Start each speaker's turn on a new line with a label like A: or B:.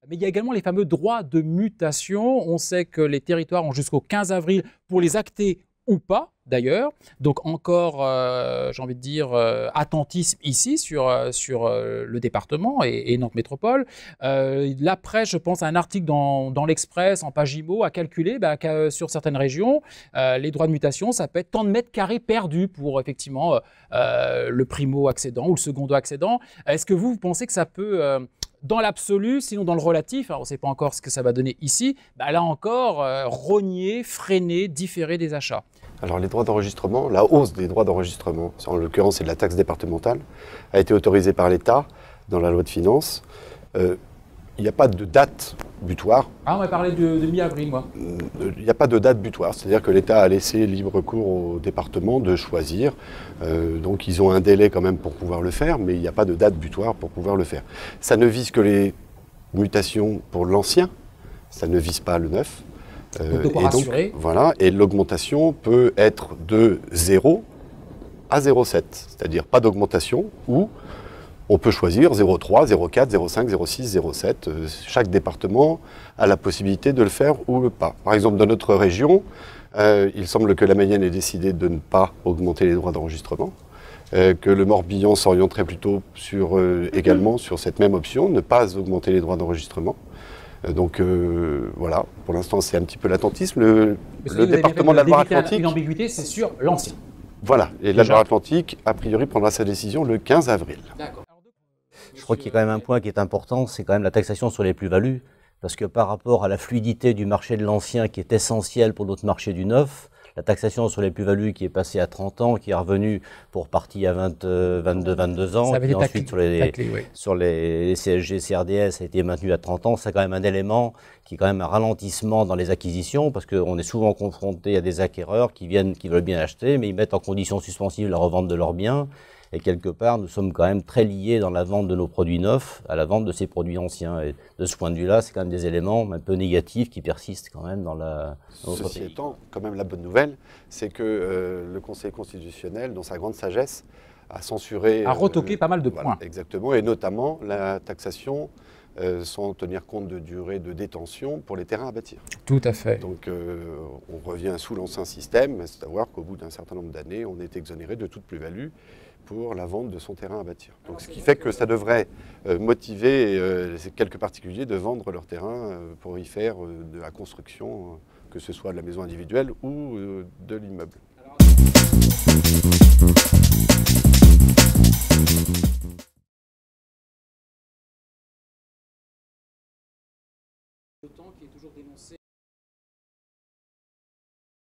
A: Mais il y a également les fameux droits de mutation. On sait que les territoires ont jusqu'au 15 avril pour les acter ou pas, d'ailleurs. Donc encore, j'ai envie de dire, attentisme ici sur le département et Nantes Métropole. La presse, je pense à un article dans l'Express, en page IMO, a calculé que sur certaines régions, les droits de mutation, ça peut être tant de mètres carrés perdus pour effectivement le primo-accédant ou le secondo-accédant. Est-ce que vous pensez que ça peut... dans l'absolu, sinon dans le relatif, alors on ne sait pas encore ce que ça va donner ici, là encore, rogner, freiner, différer des achats.
B: Alors les droits d'enregistrement, la hausse des droits d'enregistrement, en l'occurrence c'est de la taxe départementale, a été autorisée par l'État dans la loi de finances. Il n'y a pas de date butoir.
A: Ah, on m'a parlé de mi-avril, moi.
B: Il n'y a pas de date butoir, c'est-à-dire que l'État a laissé libre cours au département de choisir. Donc ils ont un délai quand même pour pouvoir le faire, mais il n'y a pas de date butoir pour pouvoir le faire. Ça ne vise que les mutations pour l'ancien, ça ne vise pas le neuf. Et l'augmentation peut être de 0 à 0,7, c'est-à-dire pas d'augmentation ou on peut choisir 0,3, 0,4, 0,5, 0,6, 0,7. Chaque département a la possibilité de le faire ou pas. Par exemple, dans notre région, il semble que la Mayenne ait décidé de ne pas augmenter les droits d'enregistrement, que le Morbihan s'orienterait plutôt également sur cette même option, ne pas augmenter les droits d'enregistrement. Donc voilà, pour l'instant c'est un petit peu l'attentisme. Le département de la Loire-Atlantique...
A: Une ambiguïté, c'est sur l'ancien.
B: Voilà, et la Loire-Atlantique, a priori, prendra sa décision le 15 avril.
A: D'accord.
C: Je crois qu'il y a quand même un point qui est important, c'est quand même la taxation sur les plus-values. Parce que par rapport à la fluidité du marché de l'ancien qui est essentielle pour notre marché du neuf, la taxation sur les plus-values qui est passée à 30 ans, qui est revenue pour partie à 22 ans, et ensuite sur les CSG, CRDS a été maintenue à 30 ans, c'est quand même un élément qui est quand même un ralentissement dans les acquisitions, parce qu'on est souvent confronté à des acquéreurs qui veulent bien acheter, mais ils mettent en condition suspensive la revente de leurs biens. Et quelque part, nous sommes quand même très liés dans la vente de nos produits neufs à la vente de ces produits anciens. Et de ce point de vue-là, c'est quand même des éléments un peu négatifs qui persistent quand même dans notre pays.
B: Ceci étant, quand même la bonne nouvelle, c'est que le Conseil constitutionnel, dans sa grande sagesse, a censuré...
A: A retoqué pas mal de points.
B: Exactement, et notamment la taxation sans tenir compte de durée de détention pour les terrains à bâtir.
A: Tout à fait.
B: Donc on revient sous l'ancien système, c'est-à-dire qu'au bout d'un certain nombre d'années, on est exonéré de toute plus-value pour la vente de son terrain à bâtir. Donc, ce qui fait que ça devrait motiver quelques particuliers de vendre leur terrain pour y faire de la construction, que ce soit de la maison individuelle ou de l'immeuble.
A: Le temps qui est toujours dénoncé.